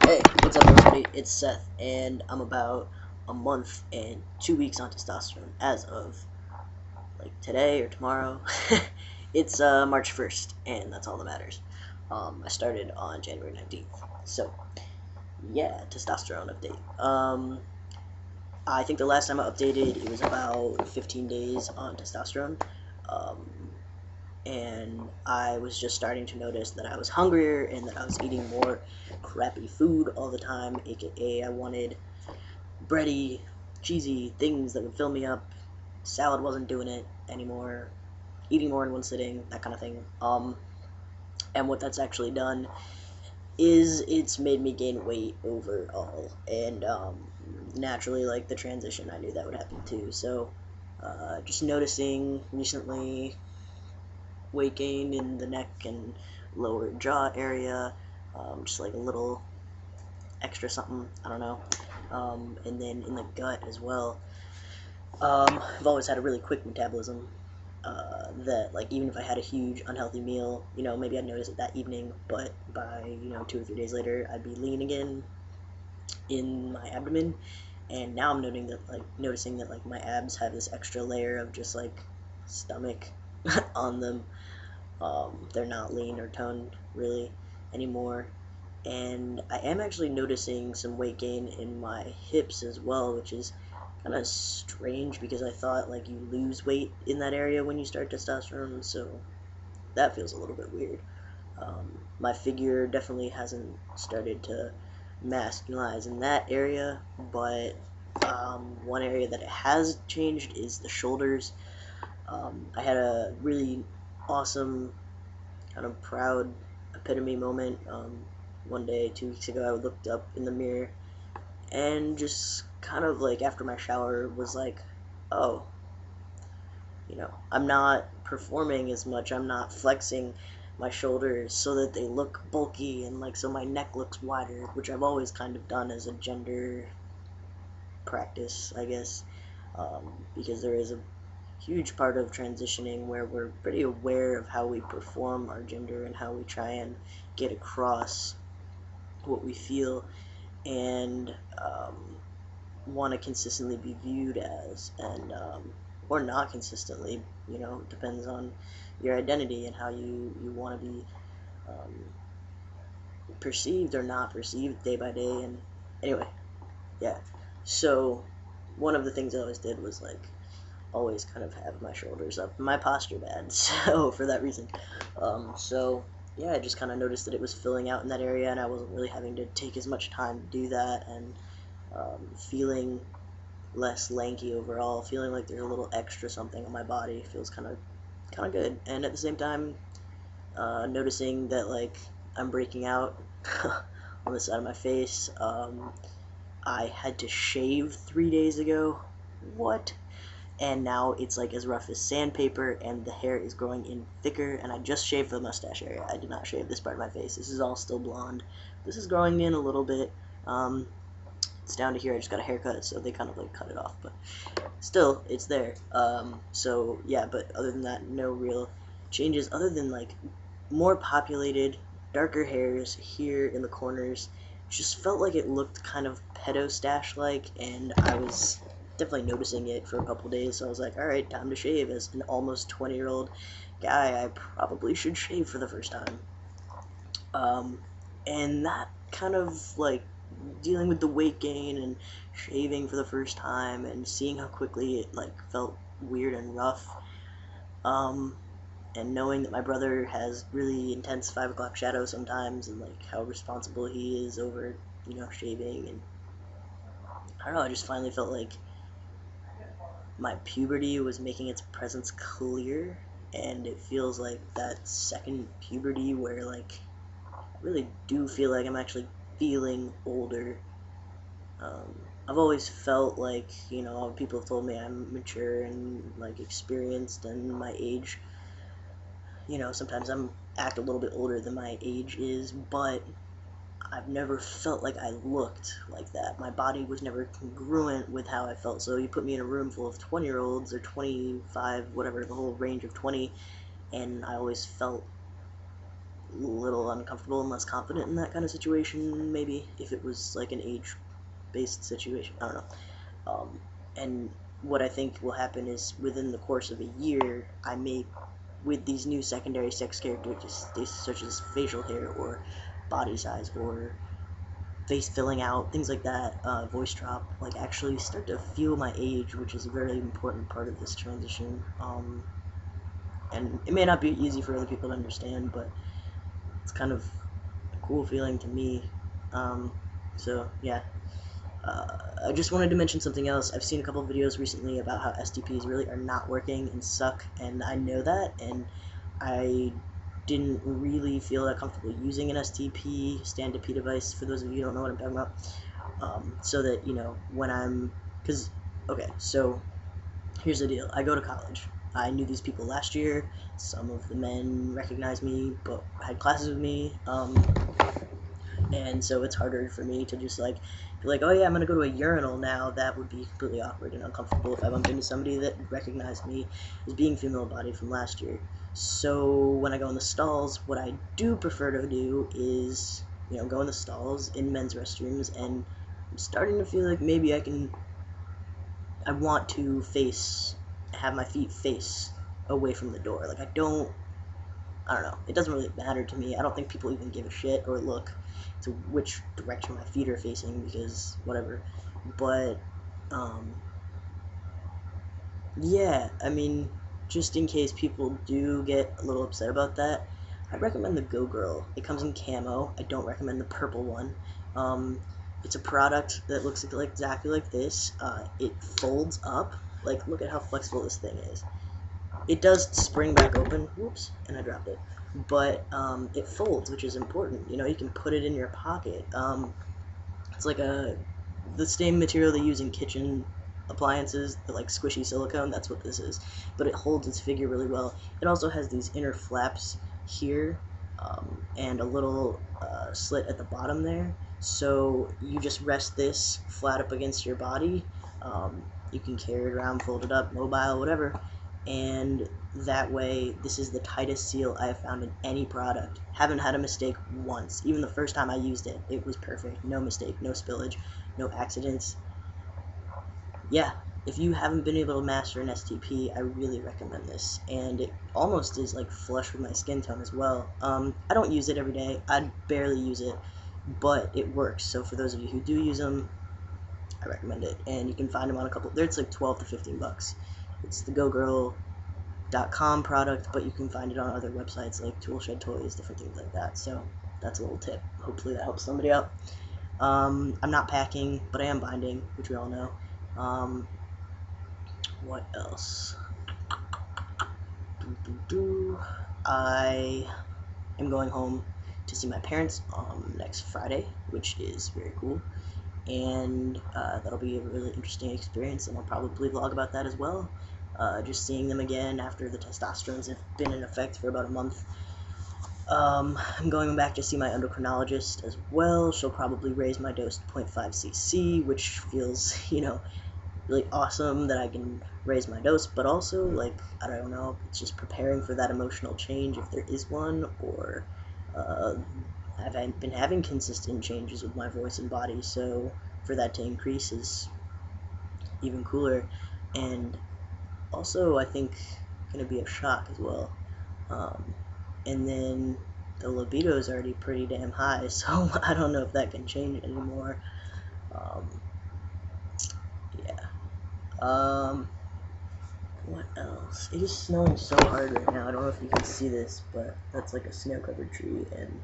Hey, what's up everybody? It's Seth, and I'm about a month and 2 weeks on testosterone as of like today or tomorrow. It's March 1st, and that's all that matters. I started on January 19th. So, yeah, testosterone update. I think the last time I updated, it was about 15 days on testosterone. Um, and I was just starting to notice that I was hungrier and that I was eating more crappy food all the time, aka I wanted bready, cheesy things that would fill me up. Salad wasn't doing it anymore. Eating more in one sitting, that kind of thing. And what that's actually done is it's made me gain weight overall, and naturally, like the transition, I knew that would happen too. So, just noticing recently weight gain in the neck and lower jaw area, just like a little extra something, I don't know. And then in the gut as well. I've always had a really quick metabolism. That like even if I had a huge unhealthy meal, maybe I'd notice it that evening, but by 2 or 3 days later, I'd be lean again in my abdomen, and now I'm noticing that like my abs have this extra layer of just like stomach on them. They're not lean or toned really anymore, and I am actually noticing some weight gain in my hips as well, which is kind of strange because I thought like you lose weight in that area when you start testosterone, so that feels a little bit weird. My figure definitely hasn't started to masculinize in that area, but one area that it has changed is the shoulders. I had a really awesome, kind of proud epitome moment. One day, 2 weeks ago, I looked up in the mirror and just kind of like after my shower was like, oh, I'm not performing as much. I'm not flexing my shoulders so that they look bulky and like so my neck looks wider, which I've always kind of done as a gender practice, I guess, because there is a huge part of transitioning where we're pretty aware of how we perform our gender and how we try and get across what we feel and want to consistently be viewed as, and or not consistently, depends on your identity and how you want to be um, perceived or not perceived day by day. And anyway, yeah, so one of the things I always did was like always kind of have my shoulders up, my posture bad, so for that reason. So yeah, I just kind of noticed that it was filling out in that area, and I wasn't really having to take as much time to do that, and feeling less lanky overall, feeling like there's a little extra something on my body feels kind of good, and at the same time, noticing that like I'm breaking out on the side of my face. I had to shave 3 days ago. What? And now it's like as rough as sandpaper, and the hair is growing in thicker, and I just shaved the mustache area. I did not shave this part of my face. This is all still blonde. This is growing in a little bit. It's down to here. I just got a haircut, so they kind of like cut it off, but still, it's there. So yeah, but other than that, no real changes other than like more populated, darker hairs here in the corners. Just felt like it looked kind of pedo stash like, and I was definitely noticing it for a couple days. So I was like, all right, time to shave. As an almost 20-year-old guy, I probably should shave for the first time. Um, and that kind of like dealing with the weight gain and shaving for the first time and seeing how quickly it like felt weird and rough. Um, and knowing that my brother has really intense 5 o'clock shadow sometimes, and like how responsible he is over shaving, and I don't know, I just finally felt like my puberty was making its presence clear, and it feels like that second puberty where like I really do feel like I'm actually feeling older. I've always felt like, people have told me I'm mature and like experienced, and my age, sometimes I'm act a little bit older than my age is, but I've never felt like I looked like that. My body was never congruent with how I felt. So you put me in a room full of 20-year-olds or 25, whatever, the whole range of 20, and I always felt a little uncomfortable and less confident in that kind of situation, maybe, if it was like an age-based situation. I don't know. And what I think will happen is within the course of a year, I may, with these new secondary sex characteristics such as facial hair or body size or face filling out, things like that, voice drop, like actually start to feel my age, which is a very important part of this transition. And it may not be easy for other people to understand, but it's kind of a cool feeling to me. So yeah. I just wanted to mention something else. I've seen a couple of videos recently about how STPs really are not working and suck, and I know that, and I didn't really feel that comfortable using an STP, stand-to-P device, for those of you who don't know what I'm talking about, so that, you know, when I'm, because, okay, so here's the deal. I go to college. I knew these people last year. Some of the men recognized me, but had classes with me, and so it's harder for me to just like be like, oh yeah, I'm gonna go to a urinal now. That would be completely awkward and uncomfortable if I bumped into somebody that recognized me as being female bodied from last year. So when I go in the stalls, what I do prefer to do is, you know, go in the stalls in men's restrooms, and I'm starting to feel like maybe I want to have my feet face away from the door. Like I don't know. It doesn't really matter to me. I don't think people even give a shit or look to which direction my feet are facing, because whatever. But, yeah, I mean, just in case people do get a little upset about that, I'd recommend the Go Girl. It comes in camo. I don't recommend the purple one. It's a product that looks exactly like this. It folds up. Like, look at how flexible this thing is. It does spring back open. Whoops, and I dropped it. But it folds, which is important. You know, you can put it in your pocket. It's like the same material they use in kitchen appliances, the like squishy silicone. That's what this is. But it holds its figure really well. It also has these inner flaps here, and a little slit at the bottom there. So you just rest this flat up against your body. You can carry it around, fold it up, mobile, whatever. And that way, this is the tightest seal I have found in any product. Haven't had a mistake once. Even the first time I used it, it was perfect. No mistake, no spillage, no accidents. Yeah, if you haven't been able to master an STP, I really recommend this. And it almost is like flush with my skin tone as well. I don't use it every day. I barely use it, but it works. So for those of you who do use them, I recommend it. And you can find them on a couple. It's like 12 to 15 bucks. It's the GoGirl.com product, but you can find it on other websites like Toolshed Toys, different things like that. So that's a little tip. Hopefully that helps somebody out. I'm not packing, but I am binding, which we all know. What else? I am going home to see my parents next Friday, which is very cool. And that'll be a really interesting experience, and I'll probably vlog about that as well. Just seeing them again after the testosterones have been in effect for about a month. I'm going back to see my endocrinologist as well. She'll probably raise my dose to 0.5 cc, which feels, you know, really awesome that I can raise my dose, but also, like, I don't know, it's just preparing for that emotional change, if there is one, or I've been having consistent changes with my voice and body, so for that to increase is even cooler. And also, I think, going to be a shock as well. And then the libido is already pretty damn high, so I don't know if that can change anymore. Yeah. What else? It is snowing so hard right now. I don't know if you can see this, but that's like a snow-covered tree and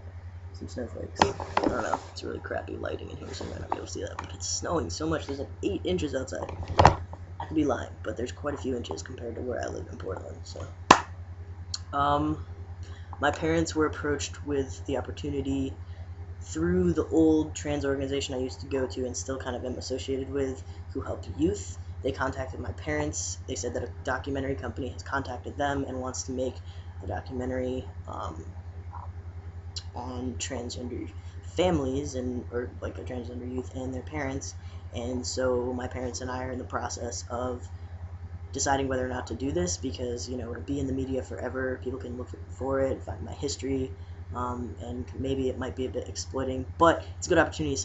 some snowflakes. I don't know. It's really crappy lighting in here, so you might not be able to see that. But it's snowing so much. There's like 8 inches outside. I could be lying, but there's quite a few inches compared to where I live in Portland. So, my parents were approached with the opportunity through the old trans organization I used to go to and still kind of am associated with, who helped youth. They contacted my parents. They said that a documentary company has contacted them and wants to make a documentary on transgender families or like a transgender youth and their parents. And so my parents and I are in the process of deciding whether or not to do this, because, you know, it'll be in the media forever. People can look for it, find my history. and maybe it might be a bit exploiting, but it's a good opportunity.